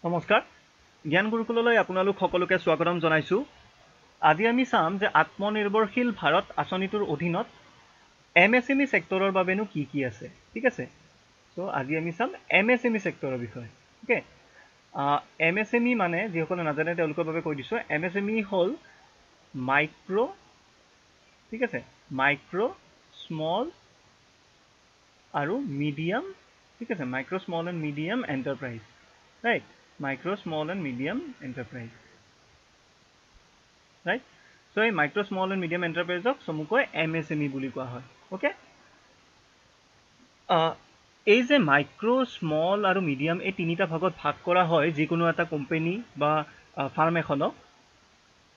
নমস্কাৰ জ্ঞান গুৰুকুললৈ আপোনালোক সকলোকে স্বাগতম জনাইছোঁ। আজি আমি চাম যে আত্মনিৰ্ভৰশীল ভাৰত আঁচনিটোৰ অধীনত MSME সেক্টৰৰ বাবেনো কি কি আছে। ঠিক আছে, সো আজি আমি চাম MSME সেক্টৰৰ বিষয়ে। ওকে, MSME মানে যিসকলে নাজানে তেওঁলোকৰ বাবে কৈ দিছোঁ। MSME হ'ল মাইক্ৰ, ঠিক আছে, মাইক্ৰ স্মল আৰু মিডিয়াম, ঠিক আছে, micro small and medium enterprise, right, micro small and medium enterprise, right. So' এই মাইক্ৰ স্মল এণ্ড মিডিয়াম এণ্টাৰপ্ৰাইজক চমুকৈ MSME বুলি কোৱা হয়। অ'কে, এই যে মাইক্ৰ স্মল আৰু মিডিয়াম এই তিনিটা ভাগত ভাগ কৰা হয় যিকোনো এটা কোম্পানী বা ফাৰ্ম এখনক,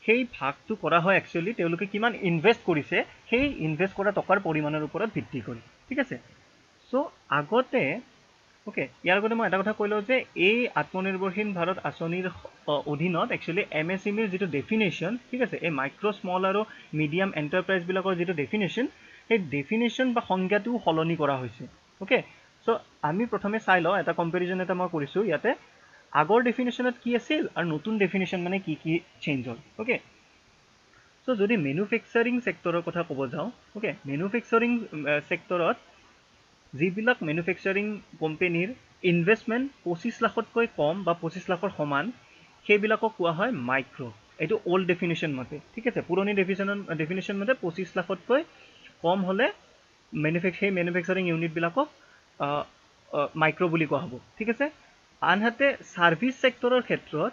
সেই ভাগটো কৰা হয় একচুৱেলি তেওঁলোকে কিমান ইনভেষ্ট কৰিছে সেই ইনভেষ্ট কৰা টকাৰ পৰিমাণৰ ওপৰত ভিত্তি কৰি। ঠিক আছে, চ' আগতে ওকে, ইয়াৰ আগতে মই এটা কথা কৈ লওঁ যে এই আত্মনিৰ্ভৰশীল ভাৰত আঁচনিৰ অধীনত একচুৱেলি MSMEৰ যিটো ডেফিনেশ্যন, ঠিক আছে, এই মাইক্ৰ স্মল আৰু মিডিয়াম এণ্টাৰপ্ৰাইজবিলাকৰ যিটো ডেফিনেশ্যন, সেই ডেফিনেশ্যন বা সংজ্ঞাটোও সলনি কৰা হৈছে। ওকে, চ' আমি প্ৰথমে চাই লওঁ, এটা কম্পেৰিজন এটা মই কৰিছোঁ ইয়াতে, আগৰ ডেফিনেশ্যনত কি আছিল আৰু নতুন ডেফিনেশ্যন মানে কি কি চেঞ্জ হ'ল। ওকে, চ' যদি মেনুফেকচাৰিং ছেক্টৰৰ কথা ক'ব যাওঁ, ওকে, মেনুফেকচাৰিং ছেক্টৰত যিবিলাক মেনুফেকচাৰিং কোম্পেনীৰ ইনভেষ্টমেণ্ট 25 লাখতকৈ কম বা 25 লাখৰ সমান, সেইবিলাকক কোৱা হয় মাইক্ৰ। এইটো অল্ড ডেফিনেশ্যন মতে, ঠিক আছে, পুৰণি ডেফিনেশ্যন মতে 25 লাখতকৈ কম হ'লে সেই মেনুফেকচাৰিং ইউনিটবিলাকক মাইক্ৰ বুলি কোৱা হ'ব। ঠিক আছে, আনহাতে ছাৰ্ভিচ ছেক্টৰৰ ক্ষেত্ৰত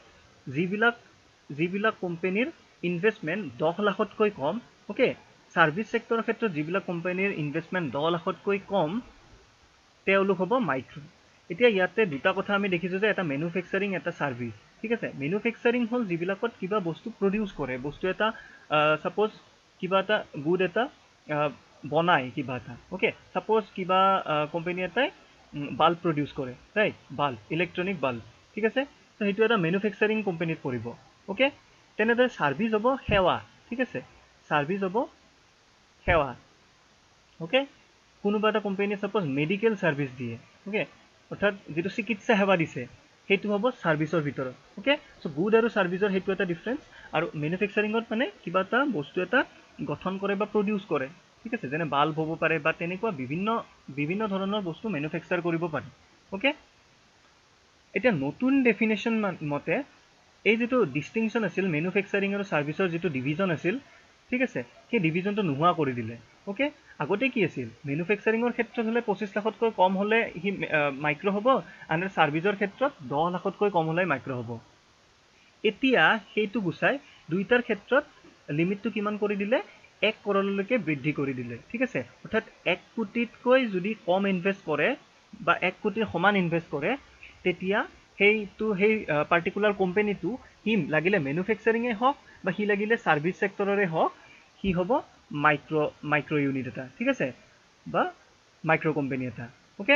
যিবিলাক কোম্পেনীৰ ইনভেষ্টমেণ্ট 10 লাখতকৈ কম, ওকে, ছাৰ্ভিচ ছেক্টৰৰ ক্ষেত্ৰত যিবিলাক কোম্পানীৰ ইনভেষ্টমেণ্ট 10 লাখতকৈ কম তেওঁলোক হ'ব মাইক্ৰ। এতিয়া ইয়াতে দুটা কথা আমি দেখিছোঁ যে এটা মেনুফেকচাৰিং, এটা ছাৰ্ভিচ। ঠিক আছে, মেনুফেকচাৰিং হ'ল যিবিলাকত কিবা বস্তু প্ৰডিউচ কৰে, বস্তু এটা ছাপ'জ কিবা এটা গুড এটা বনায় কিবা এটা। ওকে, ছাপ'জ কিবা কোম্পানী এটাই বাল্ব প্ৰডিউচ কৰে, ৰাইট, বাল্ব, ইলেক্ট্ৰনিক বাল্ব। ঠিক আছে, তো সেইটো এটা মেনুফেকচাৰিং কোম্পানীত পৰিব। ওকে, তেনেদৰে ছাৰ্ভিচ হ'ব সেৱা। ঠিক আছে, ছাৰ্ভিচ হ'ব সেৱা। ওকে, কোনোবা এটা কোম্পানীয়ে ছাপ'জ মেডিকেল ছাৰ্ভিচ দিয়ে, ওকে, অৰ্থাৎ যিটো চিকিৎসা সেৱা দিছে সেইটো হ'ব ছাৰ্ভিচৰ ভিতৰত। ওকে, চ' গুড আৰু ছাৰ্ভিচৰ সেইটো এটা ডিফাৰেঞ্চ। আৰু মেনুফেকচাৰিঙত মানে কিবা এটা বস্তু এটা গঠন কৰে বা প্ৰডিউচ কৰে। ঠিক আছে, যেনে বাল্ব হ'ব পাৰে বা তেনেকুৱা বিভিন্ন ধৰণৰ বস্তু মেনুফেকচাৰ কৰিব পাৰে। ওকে, এতিয়া নতুন ডেফিনেশ্যন মতে এই যিটো ডিষ্টিংশ্যন আছিল মেনুফেকচাৰিং আৰু ছাৰ্ভিচৰ যিটো ডিভিজন আছিল, ঠিক আছে, সেই ডিভিজনটো নোহোৱা কৰি দিলে। ওকে, আগতে কি আছিল, মেনুফেকচাৰিঙৰ ক্ষেত্ৰত হ'লে 25 লাখতকৈ কম হ'লে সি মাইক্ৰ হ'ব, আনহাতে ছাৰ্ভিচৰ ক্ষেত্ৰত 10 লাখতকৈ কম হ'লে মাইক্ৰ হ'ব। এতিয়া সেইটো গুচাই দুইটাৰ ক্ষেত্ৰত লিমিটটো কিমান কৰি দিলে, 1 কৰৰলৈকে বৃদ্ধি কৰি দিলে। ঠিক আছে, অৰ্থাৎ 1 কোটিতকৈ যদি কম ইনভেষ্ট কৰে বা 1 কোটিৰ সমান ইনভেষ্ট কৰে, তেতিয়া সেই পাৰ্টিকুলাৰ কোম্পানীটো সি লাগিলে মেনুফেকচাৰিঙে হওক বা সি লাগিলে ছাৰ্ভিচ ছেক্টৰৰে হওক, সি হ'ব মাইক্ৰ ইউনিট এটা। ঠিক আছে, বা মাইক্ৰ কোম্পানী এটা। ওকে,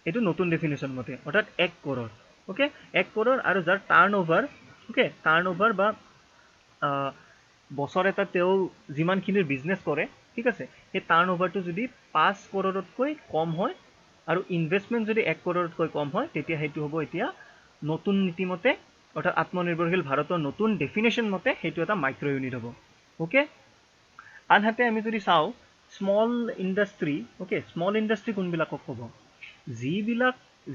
এইটো নতুন ডেফিনেশ্যন মতে, অৰ্থাৎ 1 কৰৰ। ওকে, 1 কৰৰ আৰু যাৰ টাৰ্ণ অভাৰ, ওকে, টাৰ্ণ অভাৰ বা বছৰ এটা তেওঁ যিমানখিনিৰ বিজনেছ কৰে, ঠিক আছে, সেই টাৰ্ণ অভাৰটো যদি 5 কৰৰতকৈ কম হয় আৰু ইনভেষ্টমেণ্ট যদি 1 কৰৰতকৈ কম হয়, তেতিয়া সেইটো হ'ব এতিয়া নতুন নীতিমতে, অৰ্থাৎ আত্মনিৰ্ভৰশীল ভাৰতৰ নতুন ডেফিনেশ্যন মতে সেইটো এটা মাইক্ৰ ইউনিট হ'ব। ওকে, আনহাতে আমি যদি চাওঁ small industry, okay, small industry কোনবিলাকক ক'ব,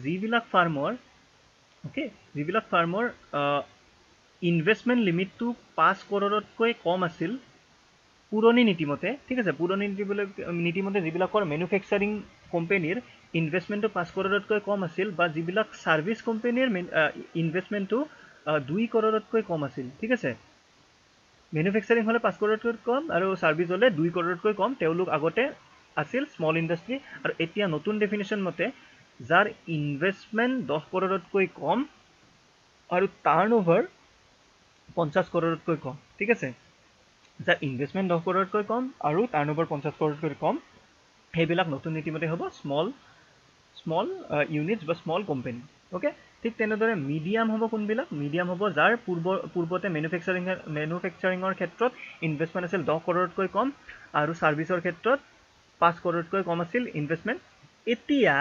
যিবিলাক ফাৰ্মৰ, ওকে, যিবিলাক ফাৰ্মৰ ইনভেষ্টমেণ্ট লিমিটটো 5 কৰৰতকৈ কম আছিল পুৰণি নীতিমতে। ঠিক আছে, পুৰণি নীতিমতে যিবিলাকৰ মেনুফেকচাৰিং কোম্পানীৰ ইনভেষ্টমেণ্টটো 5 কৰৰতকৈ কম আছিল, বা যিবিলাক ছাৰ্ভিচ কোম্পানীৰ ইনভেষ্টমেণ্টটো 2 কৰৰতকৈ কম আছিল। ঠিক আছে, মেনুফেকচাৰিং হ'লে 5 কৰৰতকৈ কম আৰু ছাৰ্ভিচ হ'লে 2 কৰৰতকৈ কম, তেওঁলোক আগতে আছিল স্মল ইণ্ডাষ্ট্ৰী। আৰু এতিয়া নতুন ডেফিনেশ্যন মতে যাৰ ইনভেষ্টমেণ্ট 10 কৰৰতকৈ কম আৰু টাৰ্ণ অভাৰ 50 কৰৰতকৈ কম, ঠিক আছে, যাৰ ইনভেষ্টমেণ্ট 10 কৰৰতকৈ কম আৰু টাৰ্ণ অভাৰ 50 কৰৰতকৈ কম, সেইবিলাক নতুন নীতিমতে হ'ব স্মল ইউনিটছ বা স্মল কোম্পানী। ওকে, ঠিক তেনেদৰে মিডিয়াম হ'ব কোনবিলাক, মিডিয়াম হ'ব যাৰ পূৰ্বতে মেনুফেকচাৰিঙৰ ক্ষেত্ৰত ইনভেষ্টমেণ্ট আছিল 10 কৰৰতকৈ কম আৰু ছাৰ্ভিচৰ ক্ষেত্ৰত 5 কৰৰতকৈ কম আছিল ইনভেষ্টমেণ্ট। এতিয়া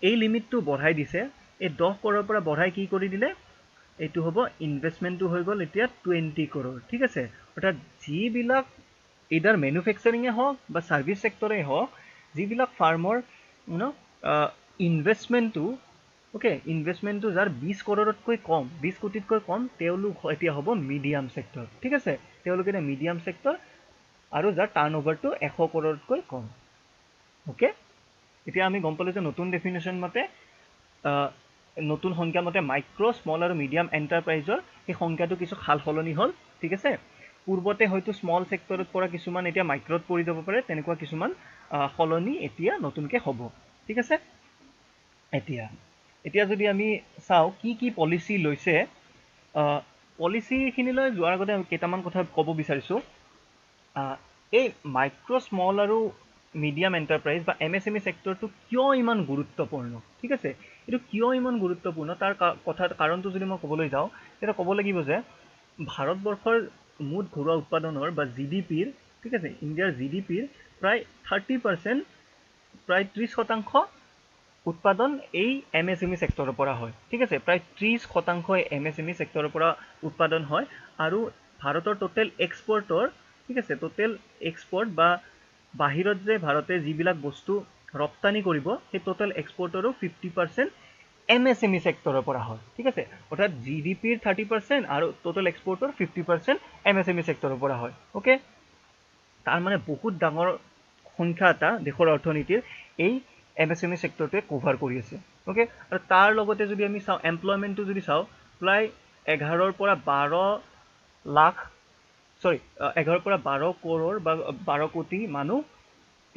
এই লিমিটটো বঢ়াই দিছে, এই 10 কৰৰ পৰা বঢ়াই কি কৰি দিলে, এইটো হ'ব ইনভেষ্টমেণ্টটো হৈ গ'ল এতিয়া 20 crore ঠিক আছে অৰ্থাৎ যিবিলাক ইদাৰ মেনুফেকচাৰিঙে হওক বা ছাৰ্ভিচ ছেক্টৰে হওক যিবিলাক ফাৰ্মৰ ইনভেষ্টমেণ্টটো ওকে ইনভেষ্টমেণ্টটো যাৰ 20 crore-তকৈ কম 20 কোটিতকৈ কম তেওঁলোক এতিয়া হ'ব মিডিয়াম ছেক্টৰ ঠিক আছে তেওঁলোক এতিয়া মিডিয়াম ছেক্টৰ আৰু যাৰ টাৰ্ণঅভাৰটো 100 crore-তকৈ কম ওকে এতিয়া আমি গম পালোঁ যে নতুন ডেফিনেশ্যন মতে নতুন সংখ্যা মতে মাইক্ৰ স্মল আৰু মিডিয়াম এণ্টাৰপ্ৰাইজৰ সেই সংখ্যাটো কিছু সাল সলনি হ'ল ঠিক আছে পূৰ্বতে হয়তো স্মল ছেক্টৰত পৰা কিছুমান এতিয়া মাইক্ৰত পৰি যাব পাৰে তেনেকুৱা কিছুমান সলনি এতিয়া নতুনকৈ হ'ব ঠিক আছে এতিয়া যদি আমি চাওঁ কি পলিচি লৈছে পলিচিখিনিলৈ যোৱাৰ আগতে আমি কেইটামান কথা ক'ব বিচাৰিছোঁ এই মাইক্ৰ স্মল আৰু মিডিয়াম এণ্টাৰপ্ৰাইজ বা MSME ছেক্টৰটো কিয় ইমান গুৰুত্বপূৰ্ণ ঠিক আছে এইটো কিয় ইমান গুৰুত্বপূৰ্ণ তাৰ কাৰণটো যদি মই ক'বলৈ যাওঁ তেতিয়া ক'ব লাগিব যে ভাৰতবৰ্ষৰ মুঠ ঘৰুৱা উৎপাদনৰ বা GDPৰ ঠিক আছে ইণ্ডিয়াৰ GDPৰ প্ৰায় 30% প্ৰায় 30% উৎপাদন এই MSME ছেক্টৰৰ পৰা হয় ঠিক আছে প্ৰায় 30% MSME ছেক্টৰৰ পৰা উৎপাদন হয় আৰু ভাৰতৰ টোটেল এক্সপৰ্টৰ ঠিক আছে টোটেল এক্সপৰ্ট বা বাহিৰত যে ভাৰতে যিবিলাক বস্তু ৰপ্তানি কৰিব সেই টোটেল এক্সপৰ্টৰো 50% MSME ছেক্টৰৰ পৰা হয় ঠিক আছে অৰ্থাৎ GDPৰ 30% আৰু টোটেল এক্সপৰ্টৰ 50% MSME ছেক্টৰৰ পৰা হয় ওকে তাৰ মানে বহুত ডাঙৰ সংখ্যা এটা দেশৰ অৰ্থনীতিৰ এই MSME ছেক্টৰটোৱে কভাৰ কৰি আছে ওকে আৰু তাৰ লগতে যদি আমি চাওঁ এমপ্লয়মেণ্টটো যদি চাওঁ প্ৰায় 11 পৰা 12 লাখ 11 পৰা 12 crore বা 12 কোটি মানুহ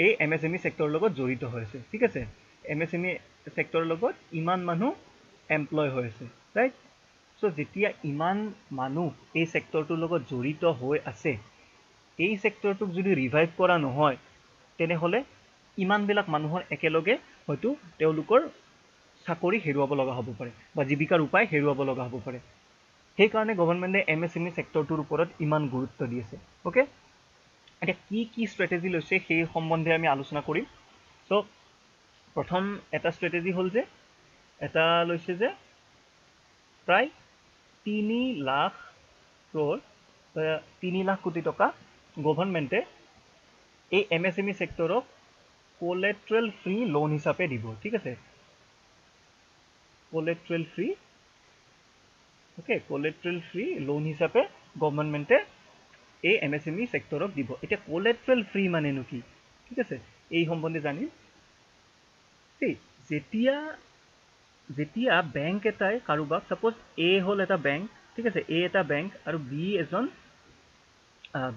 এই MSME ছেক্টৰৰ লগত জড়িত হৈ আছে ঠিক আছে MSME ছেক্টৰৰ লগত ইমান মানুহ এমপ্লয় হৈ আছে ৰাইট চ' যেতিয়া ইমান মানুহ এই ছেক্টৰটোৰ লগত জড়িত হৈ আছে এই ছেক্টৰটোক যদি ৰিভাইভ কৰা নহয় তেনেহ'লে ইমানবিলাক মানুহৰ একেলগে হয়তো তেওঁলোকৰ চাকৰি হেৰুৱাব লগা হ'ব পাৰে বা জীৱিকাৰ উপায় হেৰুৱাব লগা হ'ব পাৰে সেইকাৰণে গভৰ্ণমেণ্টে MSME ছেক্টৰটোৰ ওপৰত ইমান গুৰুত্ব দি আছে ওকে এতিয়া কি ষ্ট্ৰেটেজি লৈছে সেই সম্বন্ধে আমি আলোচনা কৰিম চ' প্ৰথম এটা ষ্ট্ৰেটেজি হ'ল যে এটা লৈছে যে প্ৰায় 3 লাখ crore 3 লাখ কোটি টকা গভৰ্ণমেণ্টে এই MSME ছেক্টৰক কোলেট্ৰেল ফ্ৰী লোন হিচাপে দিব ঠিক আছে কোলেট্ৰেল ফ্ৰী লোন হিচাপে গভৰ্ণমেণ্টে এই MSME ছেক্টৰক দিব এতিয়া কোলেট্ৰেল ফ্ৰী মানেনো কি ঠিক আছে এই সম্বন্ধে জানিম যেতিয়া বেংক এটাই কাৰোবাক সাপোজ A হ'ল এটা বেংক ঠিক আছে A এটা বেংক আৰু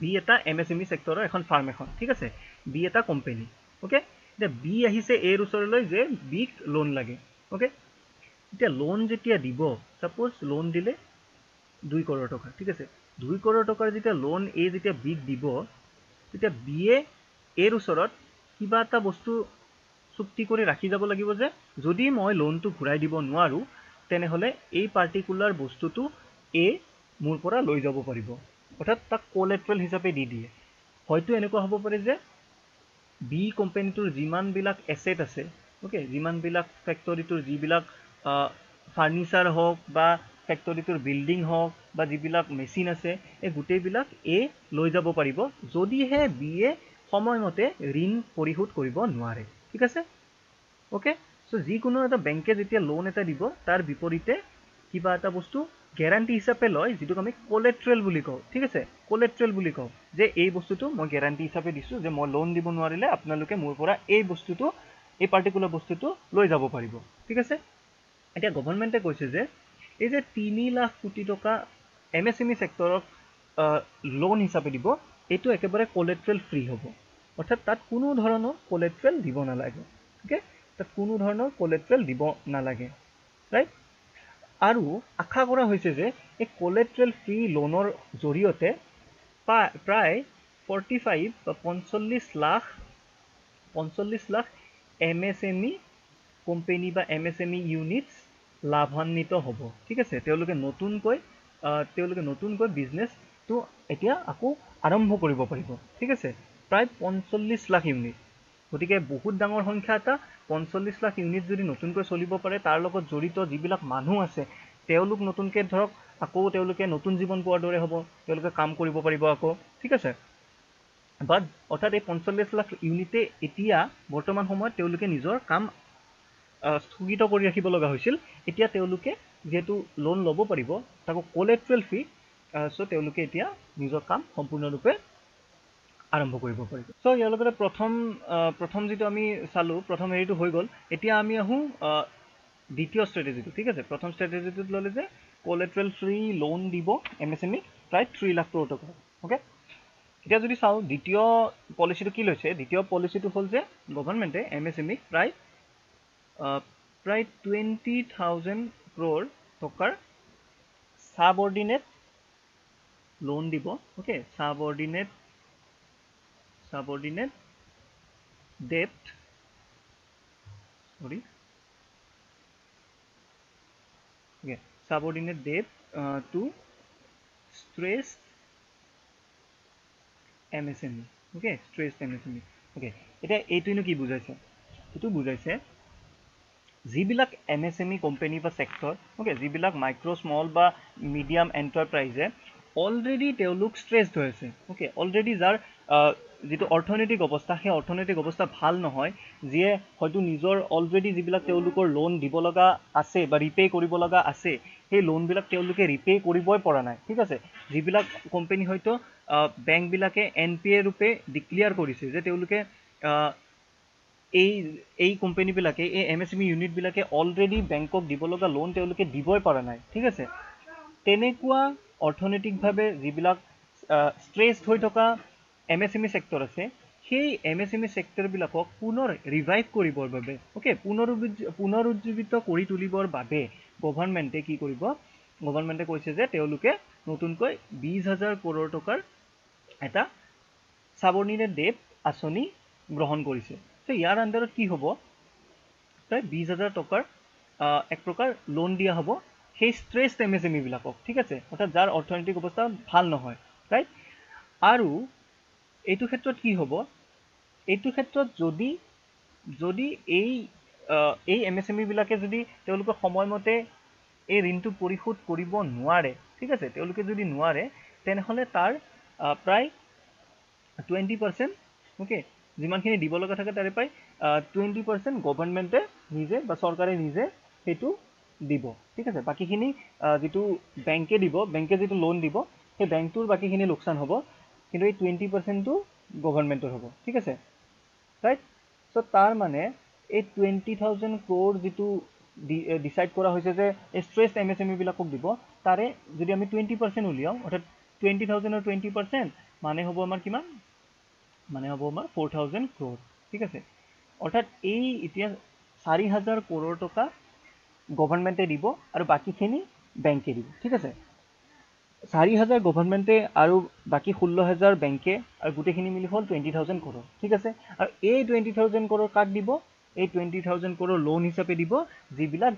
B এটা MSME ছেক্টৰৰ এখন ফাৰ্ম এখন ঠিক আছে B এটা কোম্পানী ওকে এতিয়া B আহিছে A ৰ ওচৰলৈ যে B ক লোন লাগে ওকে এতিয়া লোন যেতিয়া দিব সাপোজ লোন দিলে 2 crore টকা ঠিক আছে 2 crore টকাৰ যেতিয়া লোন A যেতিয়া B ক দিব তেতিয়া B এ A ৰ ওচৰত কিবা এটা বস্তু চুক্তি কৰি ৰাখি যাব লাগিব যে যদি মই লোনটো ঘূৰাই দিব নোৱাৰো তেনেহ'লে এই পাৰ্টিকুলাৰ বস্তুটো A মোৰ পৰা লৈ যাব পাৰিব অৰ্থাৎ তাক কোলেট্ৰেল হিচাপে দি দিয়ে হয়তো এনেকুৱা হ'ব পাৰে যে B কোম্পানীটোৰ যিমানবিলাক এছেট আছে ওকে যিমানবিলাক ফেক্টৰীটোৰ যিবিলাক ফাৰ্নিচাৰ হওক বা ফেক্টৰীটোৰ বিল্ডিং হওক বা যিবিলাক মেচিন আছে এই গোটেইবিলাক A লৈ যাব পাৰিব যদিহে B এ সময়মতে ঋণ পৰিশোধ কৰিব নোৱাৰে ঠিক আছে ওকে চ' যিকোনো এটা বেংকে যেতিয়া লোন এটা দিব তাৰ বিপৰীতে কিবা এটা বস্তু গ্যাৰাণ্টি হিচাপে লয় যিটোক আমি কোলেট্ৰেল বুলি কওঁ ঠিক আছে কোলেট্ৰেল বুলি কওঁ যে এই বস্তুটো মই গ্যাৰাণ্টি হিচাপে দিছোঁ যে মই লোন দিব নোৱাৰিলে আপোনালোকে মোৰ পৰা এই পাৰ্টিকুলাৰ বস্তুটো লৈ যাব পাৰিব ঠিক আছে এতিয়া গভৰ্ণমেণ্টে কৈছে যে এই যে 3 লাখ কোটি টকা MSME ছেক্টৰক লোন হিচাপে দিব এইটো একেবাৰে কোলেট্ৰেল ফ্ৰী হ'ব অৰ্থাৎ তাত কোনো ধৰণৰ কোলেট্ৰেল দিব নালাগে ওকে তাত কোনো ধৰণৰ কোলেট্ৰেল দিব নালাগে ৰাইট আৰু আশা কৰা হৈছে যে এই কোলেট্ৰেল ফ্ৰী লোনৰ জৰিয়তে প্ৰায় 45 বা 45 লাখ MSME কোম্পানী বা MSME ইউনিটছ লাভান্বিত হ'ব ঠিক আছে তেওঁলোকে নতুনকৈ বিজনেছটো এতিয়া আকৌ আৰম্ভ কৰিব পাৰিব ঠিক আছে প্ৰায় 45 লাখ ইউনিট গতিকে বহুত ডাঙৰ সংখ্যা এটা 45 লাখ ইউনিট যদি নতুনকৈ চলিব পাৰে তাৰ লগত জড়িত যিবিলাক মানুহ আছে তেওঁলোক নতুনকৈ ধৰক আকৌ তেওঁলোকে নতুন জীৱন পোৱাৰ দৰে হ'ব, তেওঁলোকে কাম কৰিব পাৰিব আকৌ, ঠিক আছে। বাট অৰ্থাৎ এই 45 লাখ ইউনিটে এতিয়া বৰ্তমান সময়ত তেওঁলোকে নিজৰ কাম স্থগিত কৰি ৰাখিব লগা হৈছিল। এতিয়া তেওঁলোকে যিহেতু লোন ল'ব পাৰিব, তাকো কোলেট্ৰেল ফ্ৰী, চ' তেওঁলোকে এতিয়া নিজৰ কাম সম্পূৰ্ণৰূপে আৰম্ভ কৰিব পাৰিব। চ' ইয়াৰ লগতে প্ৰথম যিটো আমি চালোঁ, প্ৰথম হেৰিটো হৈ গ'ল। এতিয়া আমি আহোঁ দ্বিতীয় ষ্ট্ৰেটেজিটো, ঠিক আছে। প্ৰথম ষ্ট্ৰেটেজিটোত ল'লে যে কোলেট্ৰেল ফ্ৰী লোন দিব MSME প্ৰায় 3 লাখ কৰোৰ টকা, অ'কে। এতিয়া যদি চাওঁ দ্বিতীয় পলিচিটো কি লৈছে, দ্বিতীয় পলিচিটো হ'ল যে গভৰ্ণমেণ্টে MSME প্ৰায় 20,000 কৰোৰ টকাৰ ছাবঅৰ্ডিনেট লোন দিব, okay. Subordinate debt, subordinate debt to stressed MSME, okay, stressed MSME, okay. এতিয়া এইটোনো কি বুজাইছে? এইটো বুজাইছে যিবিলাক MSME কোম্পানী বা ছেক্টৰ, অ'কে, যিবিলাক মাইক্ৰ' স্মল বা মিডিয়াম এণ্টাৰপ্ৰাইজে অলৰেডি তেওঁলোক ষ্ট্ৰেছড হৈ আছে, অ'কে, অলৰেডি যাৰ যিটো অৰ্থনৈতিক অৱস্থা, সেই অৰ্থনৈতিক অৱস্থা ভাল নহয়, যিয়ে হয়তো নিজৰ অলৰেডি যিবিলাক তেওঁলোকৰ লোন দিব লগা আছে বা ৰিপে' কৰিব লগা আছে, সেই লোনবিলাক তেওঁলোকে ৰিপে' কৰিবই পৰা নাই, ঠিক আছে। যিবিলাক কোম্পানী হয়তো বেংকবিলাকে NPA ৰূপে ডিক্লিয়াৰ কৰিছে যে তেওঁলোকে এই কোম্পানীবিলাকে, এই MSME ইউনিটবিলাকে অলৰেডি বেংকক দিব লগা লোন তেওঁলোকে দিবই পৰা নাই, ঠিক আছে। তেনেকুৱা অৰ্থনৈতিকভাৱে যিবিলাক ষ্ট্ৰেছড হৈ থকা MSME ছেক্টৰ আছে, সেই MSME ছেক্টৰবিলাকক পুনৰ ৰিভাইভ কৰিবৰ বাবে, অ'কে, পুনৰুজ্জীৱিত কৰি তুলিবৰ বাবে গভৰ্ণমেণ্টে কি কৰিব? গভৰ্ণমেণ্টে কৈছে যে তেওঁলোকে নতুনকৈ 20,000 কৰোৰ টকাৰ এটা ছাবঅৰ্ডিনেট ডেট আঁচনি গ্ৰহণ কৰিছে। চ' ইয়াৰ আণ্ডাৰত কি হ'ব? প্ৰায় 20,000 টকাৰ এক প্ৰকাৰ লোন দিয়া হ'ব সেই ষ্ট্ৰেছড MSME বিলাকক, ঠিক আছে, অৰ্থাৎ যাৰ অৰ্থনৈতিক অৱস্থা ভাল নহয়, ৰাইট। আৰু এইটো ক্ষেত্ৰত কি হ'ব? এইটো ক্ষেত্ৰত যদি এই MSME বিলাকে যদি তেওঁলোকে সময়মতে এই ঋণটো পৰিশোধ কৰিব নোৱাৰে, ঠিক আছে, তেওঁলোকে যদি নোৱাৰে, তেনেহ'লে তাৰ প্ৰায় 20%, অ'কে, যিমানখিনি দিব লগা থাকে তাৰে প্ৰায় 20% গভৰ্ণমেণ্টে নিজে বা চৰকাৰে নিজে সেইটো দিব, ঠিক আছে। বাকীখিনি যিটো বেংকে দিব, বেংকে যিটো লোন দিব, সেই বেংকটোৰ বাকীখিনি লোকচান হ'ব, কিন্তু এই 20%টো গভৰ্ণমেণ্টৰ হ'ব, ঠিক আছে, ৰাইট। চ' তাৰ মানে এই 20,000 কৰোৰ যিটো ডিচাইড কৰা হৈছে যে এই ষ্ট্ৰেছড MSME বিলাকক দিব, তাৰে যদি আমি 20% উলিয়াওঁ, অৰ্থাৎ 20,000ৰ 20% মানে হ'ব আমাৰ কিমান? মানে হ'ব আমাৰ 4,000 কৰোৰ, ঠিক আছে। অৰ্থাৎ এই এতিয়া 4,000 কৰোৰ টকা গভৰ্ণমেণ্টে দিব আৰু বাকীখিনি বেংকে দিব, ঠিক আছে। 4,000 গভৰ্ণমেণ্টে আৰু বাকী 16,000 বেংকে, আৰু গোটেইখিনি মিলি হ'ল 20,000 কৰোৰ, ঠিক আছে। আৰু এই 20,000 কৰোৰ কাক দিব? এই 20,000 কৰোৰ লোন হিচাপে দিব যিবিলাক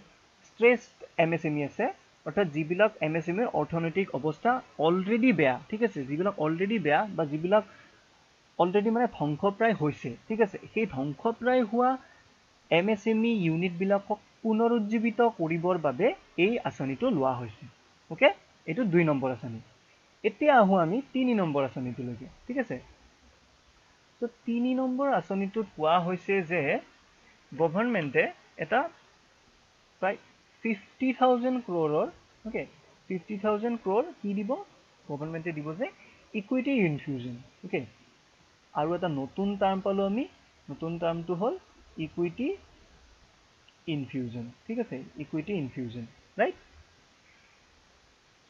ষ্ট্ৰেছড MSME আছে, অৰ্থাৎ যিবিলাক MSMEৰ অৰ্থনৈতিক অৱস্থা অলৰেডি বেয়া, ঠিক আছে, যিবিলাক অলৰেডি বেয়া বা যিবিলাক অলৰেডি মানে ধ্বংসপ্ৰায় হৈছে, ঠিক আছে, সেই ধ্বংসপ্ৰায় হোৱা MSME ইউনিটবিলাকক পুনৰুজ্জীৱিত কৰিবৰ বাবে এই আঁচনিটো লোৱা হৈছে, অ'কে। এইটো 2 নম্বৰ আঁচনি। এতিয়া আহোঁ আমি 3 নম্বৰ আঁচনিটোলৈকে, ঠিক আছে। ত' 3 নম্বৰ আঁচনিটোত কোৱা হৈছে যে গভৰ্ণমেণ্টে এটা প্ৰায় 50,000 কৰোৰৰ, অ'কে, 50,000 কৰোৰ কি দিব? গভৰ্ণমেণ্টে দিব যে ইকুইটি ইনফিউজন, অ'কে। আৰু এটা নতুন টাৰ্ম পালোঁ আমি, নতুন টাৰ্মটো হ'ল ইকুইটি ইনফিউজন, ঠিক আছে, ইকুইটি ইনফিউজন, ৰাইট।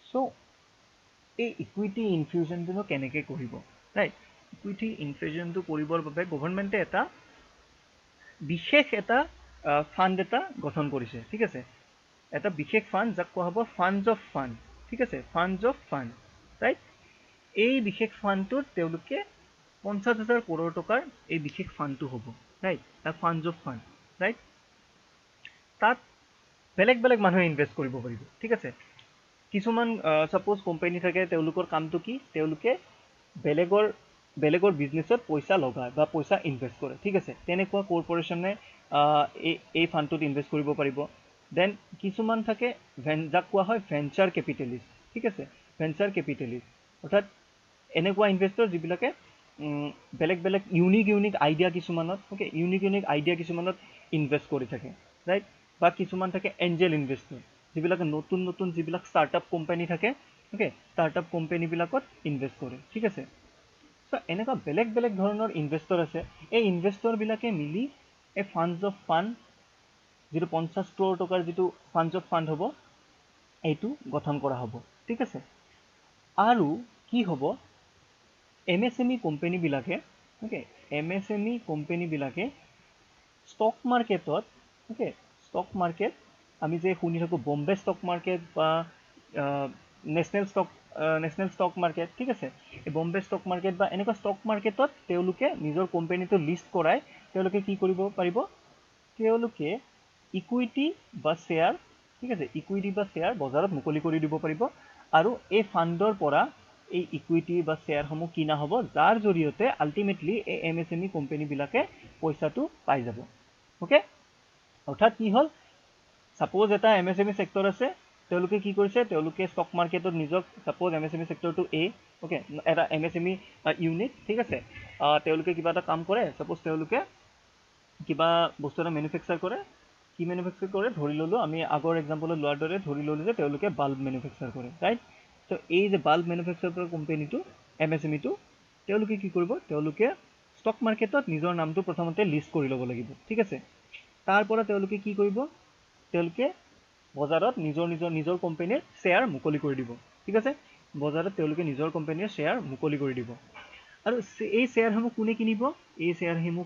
চ' এই ইকুইটি ইনফিউজনটো কেনেকৈ কৰিব, ৰাইট? ইকুইটি ইনফিউজনটো কৰিবৰ বাবে গভৰ্ণমেণ্টে এটা বিশেষ এটা ফাণ্ড এটা গঠন কৰিছে, ঠিক আছে। এটা বিশেষ ফাণ্ড যাক কোৱা হ'ব ফাণ্ডছ অফ ফাণ্ড, ঠিক আছে, ফাণ্ডছ অফ ফাণ্ড, ৰাইট। এই বিশেষ ফাণ্ডটোত তেওঁলোকে 50,000 কৰোৰ টকাৰ এই বিশেষ ফাণ্ডটো হ'ব, right, funds of fund, right. তাত বেলেগ বেলেগ মানুহে ইনভেষ্ট কৰিব পাৰিব, ঠিক আছে। কিছুমান ছাপ'জ কোম্পানী থাকে, তেওঁলোকৰ কামটো কি? তেওঁলোকে বেলেগৰ বিজনেছত পইচা লগায় বা পইচা ইনভেষ্ট কৰে, ঠিক আছে। তেনেকুৱা কৰ্পৰেশ্যনে এই ফাণ্ডটোত ইনভেষ্ট কৰিব পাৰিব। দেন কিছুমান থাকে যাক কোৱা হয় ভেঞ্চাৰ কেপিটেলিষ্ট, ঠিক আছে। ভেঞ্চাৰ কেপিটেলিষ্ট অৰ্থাৎ এনেকুৱা ইনভেষ্টৰ যিবিলাকে বেলেগ বেলেগ ইউনিক আইডিয়া কিছুমানত, অ'কে, ইউনিক আইডিয়া কিছুমানত ইনভেষ্ট কৰি থাকে, ৰাইট। বা কিছুমান থাকে এঞ্জেল ইনভেষ্টৰ, যিবিলাকে নতুন যিবিলাক ষ্টাৰ্টআপ কোম্পানী থাকে, অ'কে, ষ্টাৰ্টআপ কোম্পানীবিলাকত ইনভেষ্ট কৰে, ঠিক আছে। চ' এনেকুৱা বেলেগ বেলেগ ধৰণৰ ইনভেষ্টৰ আছে। এই ইনভেষ্টৰবিলাকে মিলি এই ফাণ্ডছ অফ ফাণ্ড, যিটো 50 crore টকাৰ যিটো ফাণ্ডছ অফ ফাণ্ড হ'ব, এইটো গঠন কৰা হ'ব, ঠিক আছে। আৰু কি হ'ব, MSME কোম্পানীবিলাকে, অ'কে, MSME কোম্পানীবিলাকে ষ্টক মাৰ্কেটত, অ'কে, ষ্টক মাৰ্কেট আমি যে শুনি থাকোঁ বম্বে ষ্টক মাৰ্কেট বা নেশ্যনেল ষ্টক মাৰ্কেট, ঠিক আছে। এই বম্বে ষ্টক মাৰ্কেট বা এনেকুৱা ষ্টক মাৰ্কেটত তেওঁলোকে নিজৰ কোম্পানীটো লিষ্ট কৰাই তেওঁলোকে কি কৰিব পাৰিব, তেওঁলোকে ইকুইটি বা শ্বেয়াৰ, ঠিক আছে, ইকুইটি বা শ্বেয়াৰ বজাৰত মুকলি কৰি দিব পাৰিব। আৰু এই ফাণ্ডৰ পৰা এই ইকুইটি বা শ্বেয়াৰসমূহ কিনা হ'ব, যাৰ জৰিয়তে আল্টিমেটলি এই MSME কোম্পানীবিলাকে পইচাটো পাই যাব, অ'কে। অৰ্থাৎ কি হ'ল, ছাপ'জ এটা MSME ছেক্টৰ আছে, তেওঁলোকে কি কৰিছে, তেওঁলোকে ষ্টক মাৰ্কেটত নিজক, ছাপ'জ MSME ছেক্টৰটো অ'কে, এটা MSME ইউনিট, ঠিক আছে। তেওঁলোকে কিবা এটা কাম কৰে, ছাপ'জ তেওঁলোকে কিবা বস্তু এটা মেনুফেকচাৰ কৰে। কি মেনুফেকচাৰ কৰে, ধৰি ল'লোঁ আমি আগৰ এক্সাম্পলত লোৱাৰ দৰে ধৰি ল'লোঁ যে তেওঁলোকে বাল্ব মেনুফেকচাৰ কৰে, ৰাইট। চ' এই যে বাল্ব মেনুফেকচাৰ কৰা কোম্পানীটো MSMEটো, তেওঁলোকে কি কৰিব, তেওঁলোকে ষ্টক মাৰ্কেটত নিজৰ নামটো প্ৰথমতে লিষ্ট কৰি ল'ব লাগিব, ঠিক আছে। তাৰ পৰা তেওঁলোকে কি কৰিব, তেওঁলোকে বজাৰত নিজৰ কোম্পানীৰ শ্বেয়াৰ মুকলি কৰি দিব, ঠিক আছে। বজাৰত তেওঁলোকে নিজৰ কোম্পানীৰ শ্বেয়াৰ মুকলি কৰি দিব। আৰু এই শ্বেয়াৰসমূহ কোনে কিনিব, এই শ্বেয়াৰসমূহ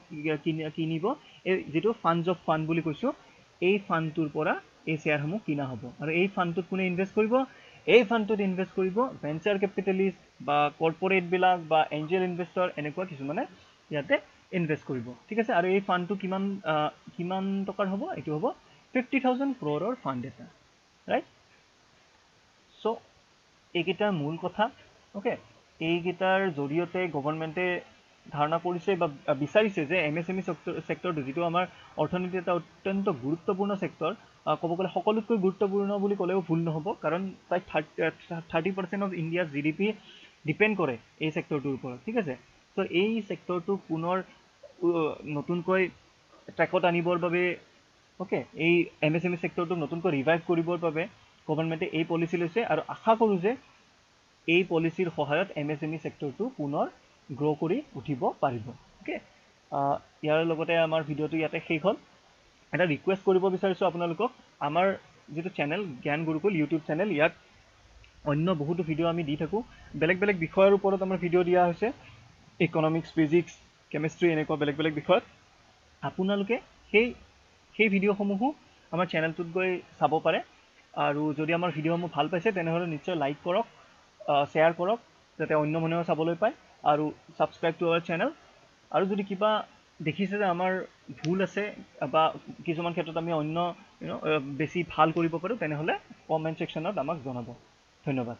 কিনিব এই যিটো ফাণ্ডছ অফ ফাণ্ড বুলি কৈছোঁ, এই ফাণ্ডটোৰ পৰা এই শ্বেয়াৰসমূহ কিনা হ'ব। আৰু এই ফাণ্ডটোত কোনে ইনভেষ্ট কৰিব, এই ফাণ্ডটোত ইনভেষ্ট কৰিব ভেঞ্চাৰ কেপিটেলিষ্ট বা কৰ্পৰেটবিলাক বা এঞ্জেল ইনভেষ্টৰ, এনেকুৱা কিছুমানে ইয়াতে ইনভেষ্ট কৰিব, ঠিক আছে। আৰু এই ফাণ্ডটো কিমান টকাৰ হ'ব, এইটো হ'ব 50,000 crore ফাণ্ড এটা, ৰাইট। চ' এইকেইটা মূল কথা, অ'কে। এইকেইটাৰ জৰিয়তে গভৰ্ণমেণ্টে ধাৰণা কৰিছে বা বিচাৰিছে যে MSME ছেক্টৰটো, যিটো আমাৰ অৰ্থনীতিৰ এটা অত্যন্ত গুৰুত্বপূৰ্ণ ছেক্টৰ, ক'ব গ'লে সকলোতকৈ গুৰুত্বপূৰ্ণ বুলি ক'লেও ভুল নহ'ব, কাৰণ প্ৰায় 30% অফ ইণ্ডিয়াৰ GDP ডিপেণ্ড কৰে এই ছেক্টৰটোৰ ওপৰত, ঠিক আছে। চ' এই ছেক্টৰটো পুনৰ নতুনকৈ ট্ৰেকত আনিবৰ বাবে, অ'কে, এই MSME ছেক্টৰটোক নতুনকৈ ৰিভাইভ কৰিবৰ বাবে গভৰ্ণমেণ্টে এই পলিচি লৈছে। আৰু আশা কৰোঁ যে এই পলিচিৰ সহায়ত MSME ছেক্টৰটো পুনৰ গ্ৰ' কৰি উঠিব পাৰিব, অ'কে। ইয়াৰ লগতে আমাৰ ভিডিঅ'টো ইয়াতে শেষ হ'ল। এটা ৰিকুৱেষ্ট কৰিব বিচাৰিছোঁ আপোনালোকক, আমাৰ যিটো চেনেল জ্ঞান গুৰুকুল ইউটিউব চেনেল, ইয়াত অন্য বহুতো ভিডিঅ' আমি দি থাকোঁ। বেলেগ বেলেগ বিষয়ৰ ওপৰত আমাৰ ভিডিঅ' দিয়া হৈছে, ইকনমিক্স, ফিজিক্স, কেমেষ্ট্ৰি, এনেকুৱা বেলেগ বেলেগ বিষয়ত। আপোনালোকে সেই ভিডিঅ'সমূহো আমাৰ চেনেলটোত গৈ চাব পাৰে। আৰু যদি আমাৰ ভিডিঅ'সমূহ ভাল পাইছে তেনেহ'লে নিশ্চয় লাইক কৰক, শ্বেয়াৰ কৰক, যাতে অন্য মানুহেও চাবলৈ পায়, আৰু ছাবস্ক্ৰাইব টু আৱাৰ চেনেল। আৰু যদি কিবা দেখিছে যে আমাৰ ভুল আছে বা কিছুমান ক্ষেত্ৰত আমি অন্য বেছি ভাল কৰিব পাৰোঁ, তেনেহ'লে কমেণ্ট ছেকশ্যনত আমাক জনাব। ধন্যবাদ।